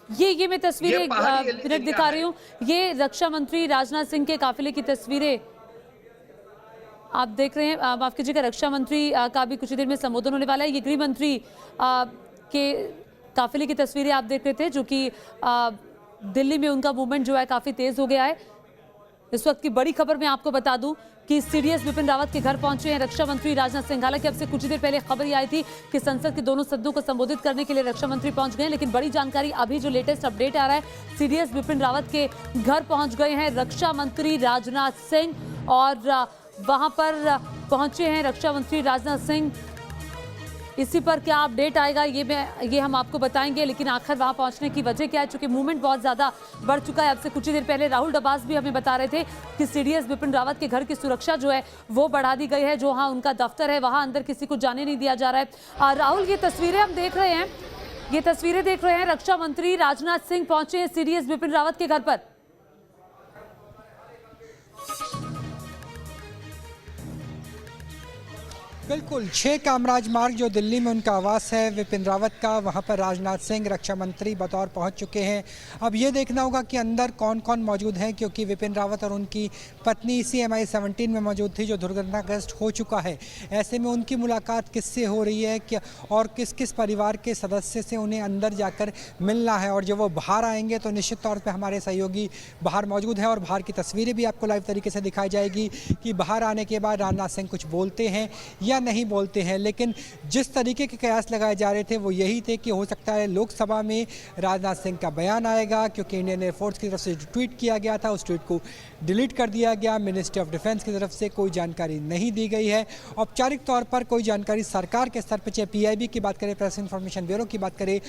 ये मैं तस्वीरें मिनट दिखा रही हूँ। ये रक्षा मंत्री राजनाथ सिंह के काफिले की तस्वीरें आप देख रहे हैं। माफ कीजिएगा, रक्षा मंत्री का भी कुछ ही देर में संबोधन होने वाला है। ये गृह मंत्री के काफिले की तस्वीरें आप देख रहे थे, जो कि दिल्ली में उनका मूवमेंट जो है काफी तेज हो गया है। इस वक्त की बड़ी खबर मैं आपको बता दूं कि सीडीएस बिपिन रावत के घर पहुंचे हैं रक्षा मंत्री राजनाथ सिंह। हालांकि अब से कुछ ही देर पहले खबर आई थी कि संसद के दोनों सदनों को संबोधित करने के लिए रक्षा मंत्री पहुंच गए, लेकिन बड़ी जानकारी अभी जो लेटेस्ट अपडेट आ रहा है, सीडीएस बिपिन रावत के घर पहुंच गए हैं रक्षा मंत्री राजनाथ सिंह और वहां पर पहुंचे हैं रक्षा मंत्री राजनाथ सिंह। इसी पर क्या अपडेट आएगा ये हम आपको बताएंगे, लेकिन आखिर वहां पहुंचने की वजह क्या है, क्योंकि मूवमेंट बहुत ज्यादा बढ़ चुका है। अब से कुछ ही देर पहले राहुल डबास भी हमें बता रहे थे कि सीडीएस बिपिन रावत के घर की सुरक्षा जो है वो बढ़ा दी गई है। जो हाँ उनका दफ्तर है वहां अंदर किसी को जाने नहीं दिया जा रहा है। राहुल, ये तस्वीरें हम देख रहे हैं, ये तस्वीरें देख रहे हैं, रक्षा मंत्री राजनाथ सिंह पहुंचे हैं सीडीएस बिपिन रावत के घर पर। बिल्कुल, 6 कामराज मार्ग जो दिल्ली में उनका आवास है विपिन रावत का, वहां पर राजनाथ सिंह रक्षा मंत्री बतौर पहुंच चुके हैं। अब ये देखना होगा कि अंदर कौन कौन मौजूद हैं, क्योंकि विपिन रावत और उनकी पत्नी इसी MI-17 में मौजूद थी जो दुर्घटनाग्रस्त हो चुका है। ऐसे में उनकी मुलाकात किससे हो रही है क्या और किस किस परिवार के सदस्य से उन्हें अंदर जाकर मिलना है, और जब वो बाहर आएंगे तो निश्चित तौर पर हमारे सहयोगी बाहर मौजूद हैं और बाहर की तस्वीरें भी आपको लाइव तरीके से दिखाई जाएगी कि बाहर आने के बाद राजनाथ सिंह कुछ बोलते हैं या नहीं बोलते हैं। लेकिन जिस तरीके के कयास लगाए जा रहे थे वो यही थे कि हो सकता है लोकसभा में राजनाथ सिंह का बयान आएगा, क्योंकि इंडियन एयरफोर्स की तरफ से जो ट्वीट किया गया था उस ट्वीट को डिलीट कर दिया गया। मिनिस्ट्री ऑफ डिफेंस की तरफ से कोई जानकारी नहीं दी गई है। औपचारिक तौर पर कोई जानकारी सरकार के स्तर पर, चाहे PIB की बात करें, प्रेस इन्फॉर्मेशन ब्यूरो की बात करें,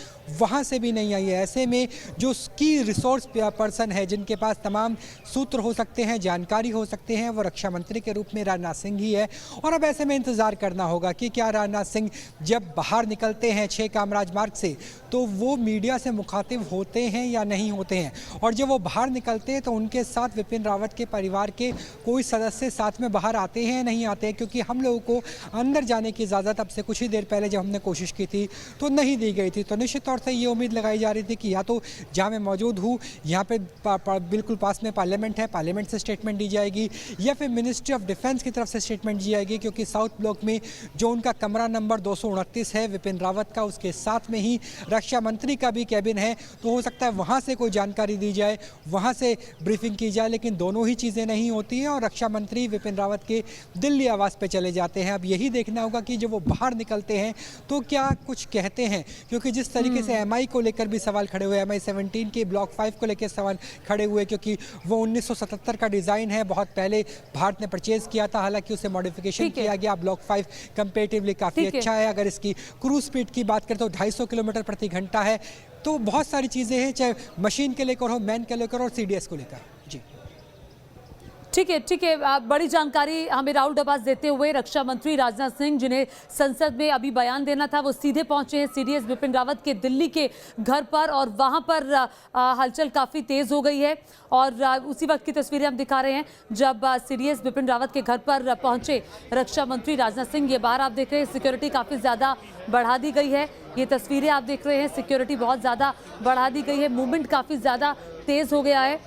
वहाँ से भी नहीं आई है। ऐसे में जो की रिसोर्स पर्सन है, जिनके पास तमाम सूत्र हो सकते हैं, जानकारी हो सकते हैं, वो रक्षा मंत्री के रूप में राजनाथ सिंह ही है। और अब ऐसे में इंतजार करना होगा कि क्या राजनाथ सिंह जब बाहर निकलते हैं 6 कामराज मार्ग से तो वो मीडिया से मुखातिब होते हैं या नहीं होते हैं, और जब वो बाहर निकलते हैं तो उनके साथ विपिन रावत के परिवार के कोई सदस्य साथ में बाहर आते हैं नहीं आते हैं, क्योंकि हम लोगों को अंदर जाने की इजाज़त अब से कुछ ही देर पहले जब हमने कोशिश की थी तो नहीं दी गई थी। तो निश्चित तौर से ये उम्मीद लगाई जा रही थी कि या तो जहाँ मैं मौजूद हूँ यहाँ पे बिल्कुल पास में पार्लियामेंट है, पार्लियामेंट से स्टेटमेंट दी जाएगी, या फिर मिनिस्ट्री ऑफ डिफेंस की तरफ से स्टेटमेंट दी जाएगी, क्योंकि साउथ ब्लॉक में जो उनका कमरा नंबर 229 है विपिन रावत का, उसके साथ में ही रक्षा मंत्री का भी कैबिन है। तो हो सकता है वहां से कोई जानकारी दी जाए, वहां से ब्रीफिंग की जाए, लेकिन दोनों ही चीज़ें नहीं होती हैं और रक्षा मंत्री विपिन रावत के दिल्ली आवास पे चले जाते हैं। अब यही देखना होगा कि जब वो बाहर निकलते हैं तो क्या कुछ कहते हैं, क्योंकि जिस तरीके से MI को लेकर भी सवाल खड़े हुए, MI-17 के ब्लॉक 5 को लेकर सवाल खड़े हुए, क्योंकि वो 1977 का डिज़ाइन है, बहुत पहले भारत ने परचेज किया था, हालांकि उसे मॉडिफिकेशन किया गया। ब्लॉक 5 कंपेरेटिवली काफ़ी अच्छा है। अगर इसकी क्रूज स्पीड की बात करें तो 250 किलोमीटर प्रति घंटा है। तो बहुत सारी चीज़ें हैं, चाहे मशीन के लेकर हो, मैन के लेकर और CDS को लेकर। जी ठीक है। बड़ी जानकारी हमें राहुल डबास देते हुए रक्षा मंत्री राजनाथ सिंह, जिन्हें संसद में अभी बयान देना था, वो सीधे पहुंचे हैं सीडीएस बिपिन रावत के दिल्ली के घर पर, और वहां पर हलचल काफ़ी तेज हो गई है। और उसी वक्त की तस्वीरें हम दिखा रहे हैं जब सीडीएस बिपिन रावत के घर पर पहुंचे रक्षा मंत्री राजनाथ सिंह। ये बाहर आप देख रहे हैं सिक्योरिटी काफ़ी ज़्यादा बढ़ा दी गई है। ये तस्वीरें आप देख रहे हैं, सिक्योरिटी बहुत ज़्यादा बढ़ा दी गई है, मूवमेंट काफ़ी ज़्यादा तेज़ हो गया है।